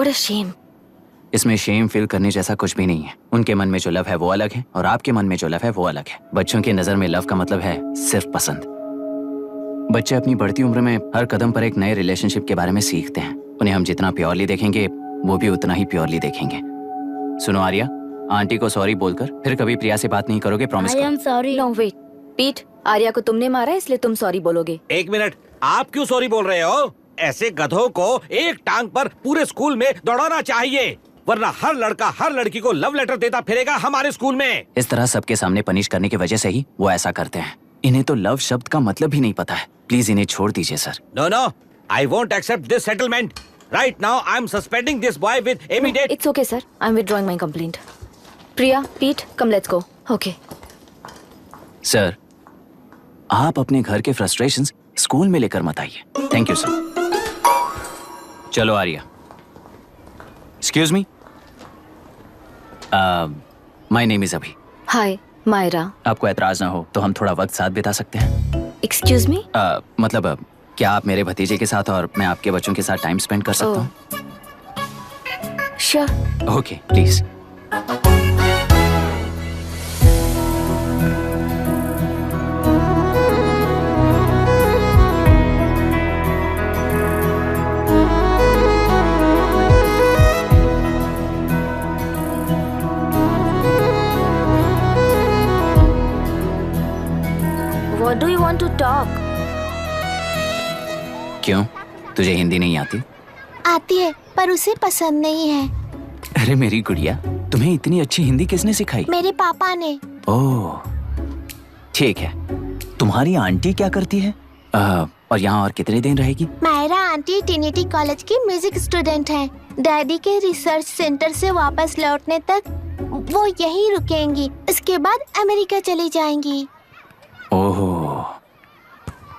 What a shame. इसमें Shem feel करने जैसा कुछ भी नहीं है। उनके मन में जो लव है वो अलग है और आपके मन में जो लव है वो अलग है। बच्चों की नजर में लव का मतलब है सिर्फ पसंद। बच्चे अपनी बढ़ती उम्र में हर कदम पर एक नए रिलेशनशिप के बारे में सीखते हैं। उन्हें हम जितना प्योरली देखेंगे वो भी उतना ही प्योरली देखेंगे। सुनो आर्या, आंटी को सॉरी बोलकर फिर कभी प्रिया से बात नहीं करोगे, प्रॉमिस करो। I am sorry. No wait. पीट, आर्या को तुमने मारा इसलिए तुम सॉरी बोलोगे। एक मिनट, आप क्यों सॉरी बोल रहे हो? ऐसे गधों को एक टांग पर पूरे स्कूल में दौड़ाना चाहिए, वरना हर लड़का हर लड़की को लव लेटर देता फिरेगा हमारे स्कूल में। इस तरह सबके सामने पनिश करने की वजह से ही वो ऐसा करते हैं। इन्हें तो लव शब्द का मतलब भी नहीं पता है। प्लीज इन्हें छोड़ दीजिए sir. No no, I won't accept this settlement. Right now I am suspending this boy with immediate. It's okay sir. I'm withdrawing my complaint. Priya, Pete, come let's go. Okay. Sir, आप अपने घर के frustrations school में लेकर मत आइए। Thank you sir. चलो Arya. Excuse me, my name is Abhi. Hi, Myra. आपको एतराज ना हो तो हम थोड़ा वक्त साथ बिता सकते हैं? Excuse me? मतलब क्या आप मेरे भतीजे के साथ और मैं आपके बच्चों के साथ टाइम स्पेंड कर सकता हूँ? Sure. Okay, please. What do you want to talk? क्यों, तुझे हिंदी नहीं आती? आती है पर उसे पसंद नहीं है। अरे मेरी गुड़िया, तुम्हें इतनी अच्छी हिंदी किसने सिखाई? मेरे पापा ने। ओह, ठीक है। तुम्हारी आंटी क्या करती है? और यहाँ और कितने दिन रहेगी? मायरा आंटी ट्रिनिटी कॉलेज की म्यूजिक स्टूडेंट हैं। डैडी के रिसर्च सेंटर से वापस लौटने तक वो यहीं रुकेंगी। इसके बाद अमेरिका चली जाएंगी। ओह,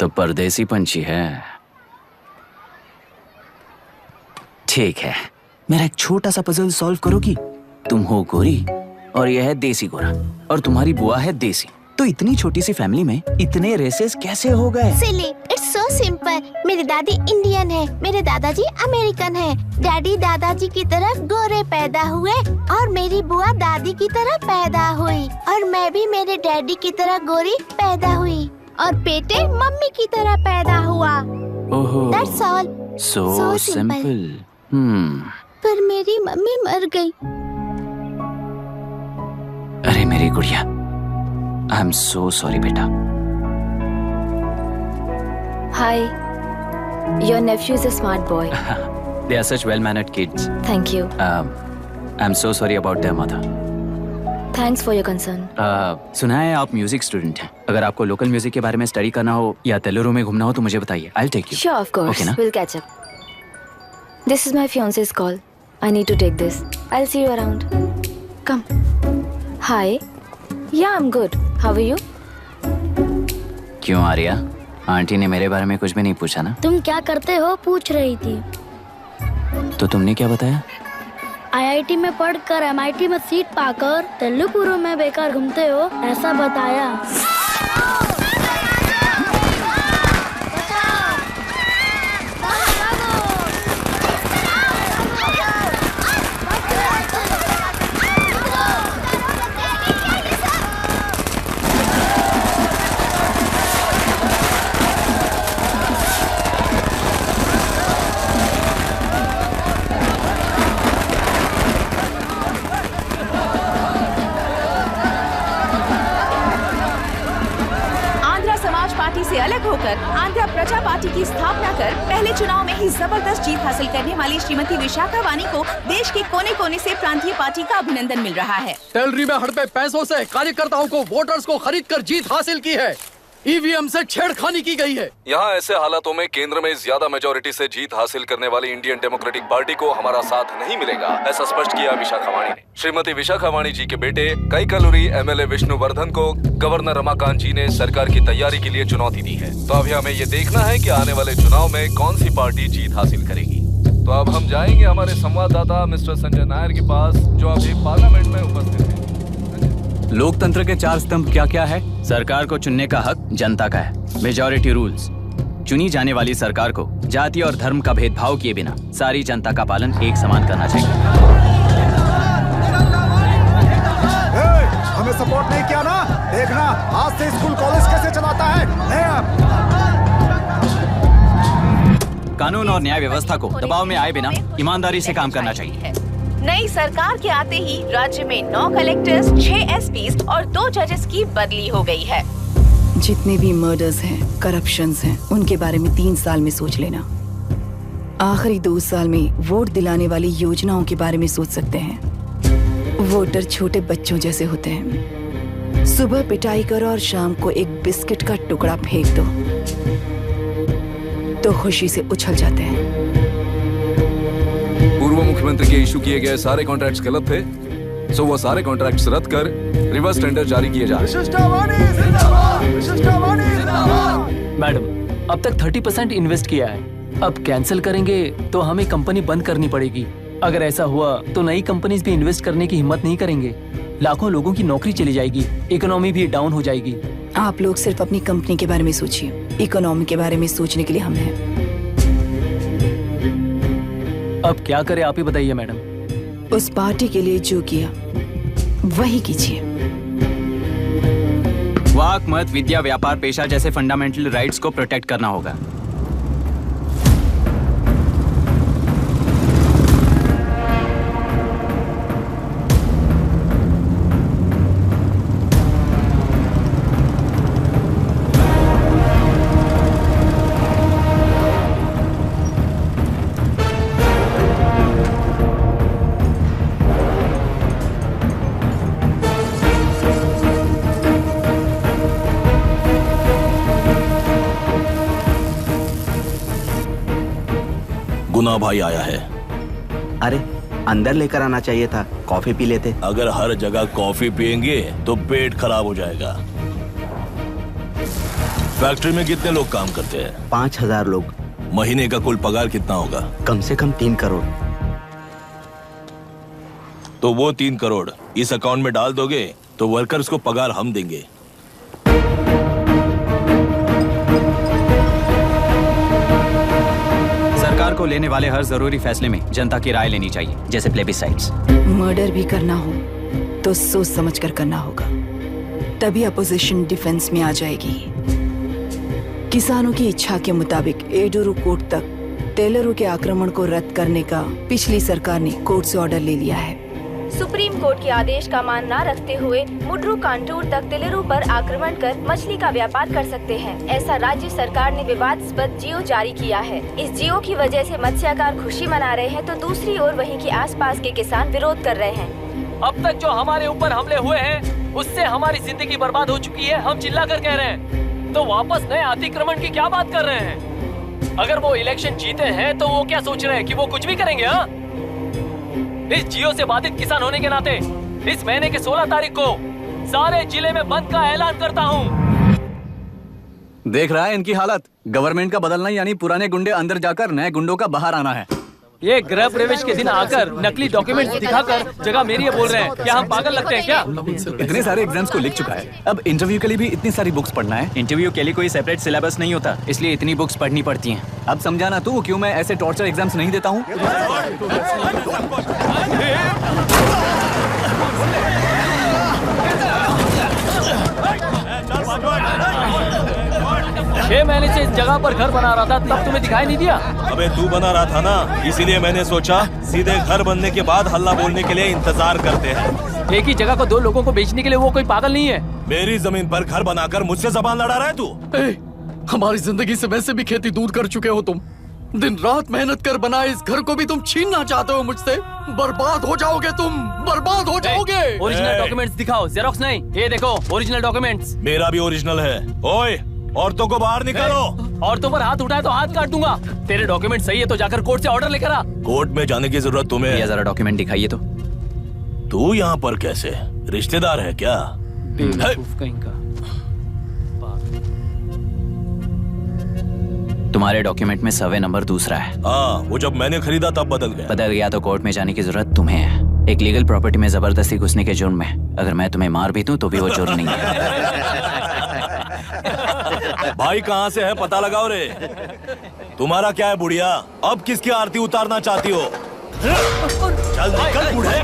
तो परदेसी पंछी है। ठीक है, मेरा एक छोटा सा पजल सॉल्व करोगी? तुम हो गोरी और यह है देसी गोरा और तुम्हारी बुआ है देसी। तो इतनी छोटी सी फैमिली में इतने रेसेस कैसे हो गए? सिली, इट्स सो सिंपल। मेरी दादी इंडियन है, मेरे दादाजी अमेरिकन है। डैडी दादाजी की तरह गोरे पैदा हुए और मेरी बुआ दादी की तरह पैदा हुई और मैं भी मेरे डैडी की तरह गोरी पैदा हुई और बेटे मम्मी की तरह पैदा हुआ। ओहो, That's all. so simple. पर मेरी मम्मी मर गई। अरे मेरी गुड़िया, आई एम सो सॉरी बेटा। Hi. Your nephew is a smart boy. They are such well-mannered kids. Thank you. I'm so sorry about their mother. Thanks for your concern. सुना है आप म्यूजिक स्टूडेंट हैं। अगर आपको लोकल म्यूजिक के बारे में स्टडी करना हो या तेलुरु में घूमना हो तो मुझे बताइए। I'll take you. Sure, of course. Okay, ना? We'll catch up. This is my fiance's call. I need to take this. I'll see you around. Come. Hi. Yeah, I'm good. How are you? क्यों Arya, aunty ने मेरे बारे में कुछ भी नहीं पूछा ना? तुम क्या करते हो पूछ रही थी। तो तुमने क्या बताया? आईआईटी में पढ़कर एमआईटी में सीट पाकर तेलुगुरु में बेकार घूमते हो ऐसा बताया। से अलग होकर आंध्र प्रजा पार्टी की स्थापना कर पहले चुनाव में ही जबरदस्त जीत हासिल करने वाली श्रीमती विशाखा वानी को देश के कोने कोने से प्रांतीय पार्टी का अभिनंदन मिल रहा है। टेलरी में हड़पे पैसों से कार्यकर्ताओं को वोटर्स को खरीद कर जीत हासिल की है। ईवीएम से छेड़खानी की गई है। यहाँ ऐसे हालातों में केंद्र में ज्यादा मेजोरिटी से जीत हासिल करने वाली इंडियन डेमोक्रेटिक पार्टी को हमारा साथ नहीं मिलेगा, ऐसा स्पष्ट किया विशाखा वाणी ने। श्रीमती विशाखा वाणी जी के बेटे कैकलूरी एमएलए विष्णुवर्धन को गवर्नर रमाकांत जी ने सरकार की तैयारी के लिए चुनौती दी है। तो अभी हमें ये देखना है कि आने वाले चुनाव में कौन सी पार्टी जीत हासिल करेगी। तो अब हम जाएंगे हमारे संवाददाता मिस्टर संजय नायर के पास, जो अभी पार्लियामेंट में उपस्थित है। लोकतंत्र के चार स्तंभ क्या क्या है? सरकार को चुनने का हक जनता का है, मेजॉरिटी रूल्स। चुनी जाने वाली सरकार को जाति और धर्म का भेदभाव किए बिना सारी जनता का पालन एक समान करना चाहिए। हमें सपोर्ट नहीं किया ना, देखना आज से स्कूल कॉलेज कैसे चलाता है। कानून और न्याय व्यवस्था को दबाव में आए बिना ईमानदारी से काम करना चाहिए। नई सरकार के आते ही राज्य में 9 कलेक्टर्स, 6 एसपीज और 2 जजेस की बदली हो गई है। जितने भी मर्डर्स हैं, करप्शंस हैं, उनके बारे में 3 साल में सोच लेना। आखिरी 2 साल में वोट दिलाने वाली योजनाओं के बारे में सोच सकते हैं। वोटर छोटे बच्चों जैसे होते हैं। सुबह पिटाई करो और शाम को एक बिस्किट का टुकड़ा फेंक दो तो खुशी से उछल जाते हैं। पूर्व मुख्यमंत्री के इशू किए गए सारे कॉन्ट्रैक्ट्स गलत थे, सो वो सारे कॉन्ट्रैक्ट्स रद्द कर रिवर्स टेंडर जारी किए जा रहे हैं। मैडम, अब तक 30% इन्वेस्ट किया है, अब कैंसिल करेंगे तो हमें कंपनी बंद करनी पड़ेगी। अगर ऐसा हुआ तो नई कंपनीज भी इन्वेस्ट करने की हिम्मत नहीं करेंगे। लाखों लोगों की नौकरी चली जाएगी, इकोनॉमी भी डाउन हो जाएगी। आप लोग सिर्फ अपनी कंपनी के बारे में सोचिए, इकोनॉमी के बारे में सोचने के लिए हम हैं। अब क्या करें आप ही बताइए मैडम। उस पार्टी के लिए जो किया वही कीजिए। वाक, मत, विद्या, व्यापार, पेशा जैसे फंडामेंटल राइट्स को प्रोटेक्ट करना होगा। गुना भाई आया है। अरे अंदर लेकर आना चाहिए था, कॉफी पी लेते। अगर हर जगह कॉफी पियेंगे तो पेट खराब हो जाएगा। फैक्ट्री में कितने लोग काम करते हैं? 5000 लोग। महीने का कुल पगार कितना होगा? कम से कम 3 करोड़। तो वो 3 करोड़ इस अकाउंट में डाल दोगे तो वर्कर्स को पगार हम देंगे। सरकार को लेने वाले हर जरूरी फैसले में जनता की राय लेनी चाहिए, जैसे प्लेबिसाइट्स। मर्डर भी करना हो तो सोच समझ कर करना होगा, तभी अपोजिशन डिफेंस में आ जाएगी। किसानों की इच्छा के मुताबिक एडोरू कोर्ट तक टेलरों के आक्रमण को रद्द करने का पिछली सरकार ने कोर्ट से ऑर्डर ले लिया है। सुप्रीम कोर्ट के आदेश का मान न रखते हुए मुड्रू कांटूर तक टेलरों पर आक्रमण कर मछली का व्यापार कर सकते हैं, ऐसा राज्य सरकार ने विवादास्पद जियो जारी किया है। इस जियो की वजह से मत्स्यकार खुशी मना रहे हैं तो दूसरी ओर वहीं के आसपास के किसान विरोध कर रहे हैं। अब तक जो हमारे ऊपर हमले हुए हैं उससे हमारी जिंदगी बर्बाद हो चुकी है। हम चिल्ला कर कह रहे हैं तो वापस नए अतिक्रमण की क्या बात कर रहे हैं? अगर वो इलेक्शन जीते हैं तो वो क्या सोच रहे हैं कि वो कुछ भी करेंगे? हाँ, इस जियो से बाधित किसान होने के नाते इस महीने के 16 तारीख को सारे जिले में बंद का ऐलान करता हूँ। देख रहा है इनकी हालत। गवर्नमेंट का बदलना यानी पुराने गुंडे अंदर जाकर नए गुंडों का बाहर आना है। ये गृह प्रवेश के दिन आकर नकली डॉक्यूमेंट्स दिखाकर जगह मेरी है बोल रहे हैं। क्या हम पागल लगते हैं क्या? इतने सारे एग्जाम्स को लिख चुका है, अब इंटरव्यू के लिए भी इतनी सारी बुक्स पढ़ना है। इंटरव्यू के लिए कोई सेपरेट सिलेबस नहीं होता, इसलिए इतनी बुक्स पढ़नी पड़ती हैं। अब समझाना तू क्यों मैं ऐसे टॉर्चर एग्जाम्स नहीं देता हूँ। 6 महीने से इस जगह पर घर बना रहा था, तब तुम्हें दिखाई नहीं दिया? अबे तू बना रहा था ना, इसीलिए मैंने सोचा सीधे घर बनने के बाद हल्ला बोलने के लिए इंतजार करते हैं। एक ही जगह को 2 लोगों को बेचने के लिए वो कोई पागल नहीं है। मेरी जमीन पर घर बनाकर मुझसे जबान लड़ा रहा है तू। हमारी जिंदगी से वैसे भी खेती दूर कर चुके हो तुम। दिन रात मेहनत कर बनाए इस घर को भी तुम छीनना चाहते हो मुझसे। बर्बाद हो जाओगे तुम, बर्बाद हो जाओगे। ओरिजिनल डॉक्यूमेंट्स दिखाओ, जेरोक्स नहीं। ये देखो ओरिजिनल डॉक्यूमेंट्स। मेरा भी ओरिजिनल है। ओए, औरतों को बाहर निकालो। औरतों पर हाथ उठाए तो हाथ काट दूंगा। तेरे डॉक्यूमेंट सही है तो जाकर कोर्ट से ऑर्डर लेकर आ। कोर्ट में जाने की जरूरत तुम्हें? ये जरा डॉक्यूमेंट दिखाइए तो। तू यहाँ पर कैसे? रिश्तेदार है क्या? कहीं का। तुम्हारे डॉक्यूमेंट में सर्वे नंबर दूसरा है। हाँ, वो जब मैंने खरीदा तब बदल गया। बदल गया तो कोर्ट में जाने की जरूरत तुम्हें है। एक लीगल प्रॉपर्टी में जबरदस्ती घुसने के जुर्म में अगर मैं तुम्हें मार भी दूं तो भी वो जुर्म नहीं है। भाई कहाँ से है पता लगाओ रे। तुम्हारा क्या है बुढ़िया, अब किसकी आरती उतारना चाहती हो? चल निकल बूढ़े।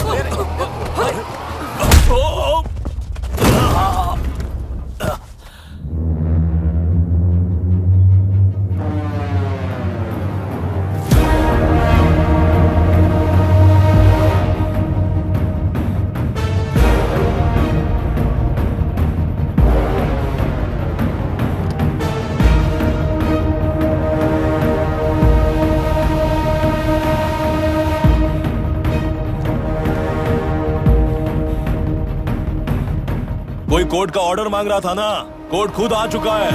कोई कोर्ट का ऑर्डर मांग रहा था ना, कोर्ट खुद आ चुका है।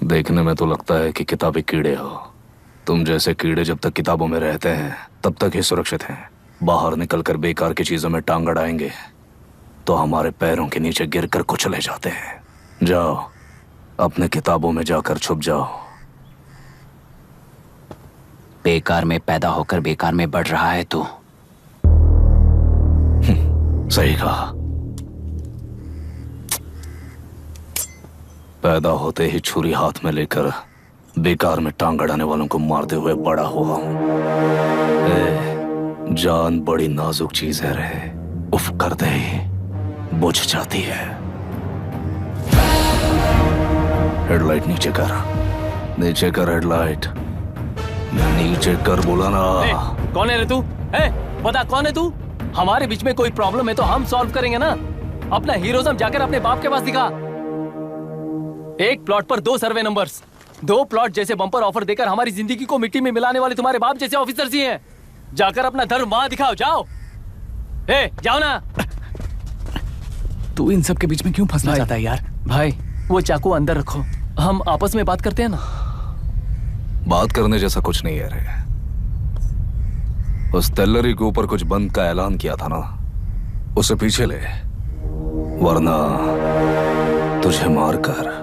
देखने में तो लगता है कि किताबी कीड़े हो। तुम जैसे कीड़े जब तक किताबों में रहते हैं तब तक ही सुरक्षित हैं। बाहर निकलकर बेकार की चीजों में टांग अड़ाएंगे तो हमारे पैरों के नीचे गिरकर कुचले जाते हैं। जाओ अपने किताबों में जाकर छुप जाओ। बेकार में पैदा होकर बेकार में बढ़ रहा है तू। सही कहा। पैदा होते ही छुरी हाथ में लेकर बेकार में टांग अड़ाने वालों को मारते हुए बड़ा हुआ हूं। जान बड़ी नाजुक चीज है रे, उफ करते ही बुझ जाती है। हेडलाइट नीचे कर, नीचे कर हेडलाइट, नीचे कर बोला ना। कौन है रे तू? बता कौन है तू? हमारे बीच में कोई प्रॉब्लम है तो हम सॉल्व करेंगे ना। अपना हीरोइज्म जाकर अपने बाप के पास दिखा। एक प्लॉट पर 2 सर्वे नंबर्स, 2 प्लॉट जैसे बम्पर ऑफर देकर हमारी जिंदगी को मिट्टी में मिलाने वाले तुम्हारे बाप जैसे ऑफिसर्स ही हैं। जाकर अपना धर्म वहां दिखाओ, जाओ। जाओ ना। तू इन सब के बीच में क्यों फंसना चाहता है यार? भाई वो चाकू अंदर रखो, हम आपस में बात करते हैं ना। बात करने जैसा कुछ नहीं है रे। उस तेलरी के ऊपर कुछ बंद का ऐलान किया था ना, उसे पीछे ले, वरना तुझे मारकर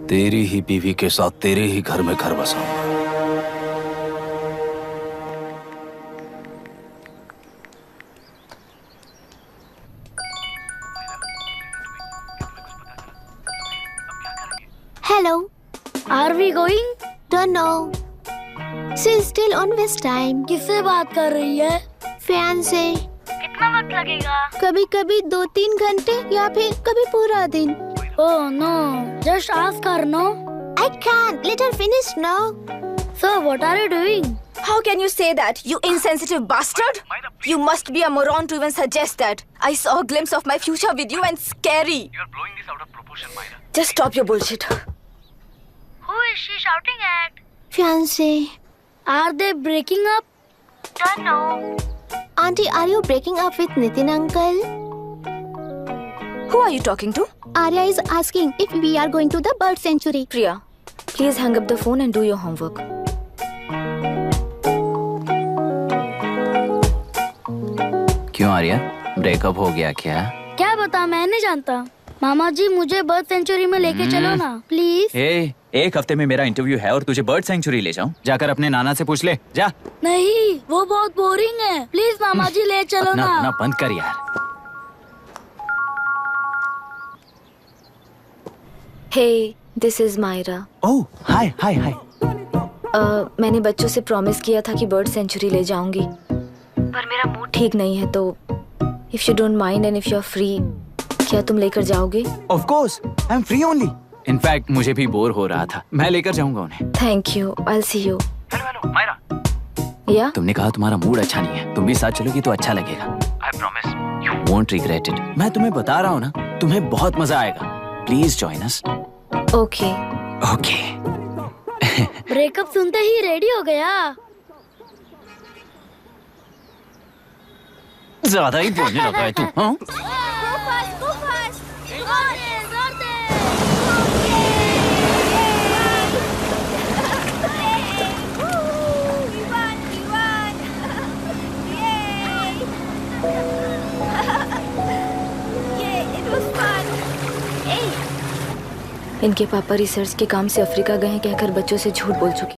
तेरी ही बीवी के साथ तेरे ही घर में घर बसाऊंगा। Hello. Are we going? Don't know. She's still on West time. किससे बात कर रही है? Fiance. कितना वक्त लगेगा? कभी कभी 2-3 घंटे या फिर कभी पूरा दिन। Oh no. Just ask her, no? I can't. Let her finish now. So what are you doing? How can you say that, you insensitive bastard? You must be a moron to even suggest that. I saw a glimpse of my future with you and scary. You're blowing this out of proportion, Myra. Just stop your bullshit. Who is she shouting at? Fiance. Are they breaking up? Don't know. Auntie, are you breaking up with Nitin uncle? Who are you talking to? Arya is asking if we are going to the bird sanctuary. Priya, please hang up the phone and do your homework. क्यों Arya, breakup हो गया क्या? क्या बता, मैं नहीं जानता। मामा जी मुझे बर्ड सेंचुरी में लेके चलो ना प्लीज। एक हफ्ते में मेरा इंटरव्यू है और तुझे बर्ड सेंचुरी ले जाऊं? जाकर अपने नाना से पूछ ले, जा। नहीं, वो बहुत बोरिंग है, प्लीज मामा जी ले चलो ना। अपना बंद कर यार। Hey, this is Myra. Oh, hi, hi, hi. मैंने बच्चों से प्रॉमिस किया था कि बर्ड सेंचुरी ले जाऊंगी, पर मेरा मूड ठीक नहीं है, तो if you don't mind and if you're free, क्या तुम लेकर जाओगे? Of course, I'm free only. In fact, मुझे भी बोर हो रहा था, मैं लेकर जाऊंगा उन्हें। Thank you, I'll see you. Hello, Myra. Yeah? तुमने कहा तुम्हारा मूड अच्छा नहीं है, तुम भी साथ चलोगी तो अच्छा लगेगा। I promise. You won't regret it. मैं तुम्हें बता रहा हूँ ना, तुम्हें बहुत मजा आएगा। Please join us. Okay. Okay. Breakup सुनते ही रेडी हो गया। ज्यादा ही बोलने लगा है तू, हाँ? In इनके पापा रिसर्च के काम से अफ्रीका गए कहकर बच्चों से झूठ बोल चुके।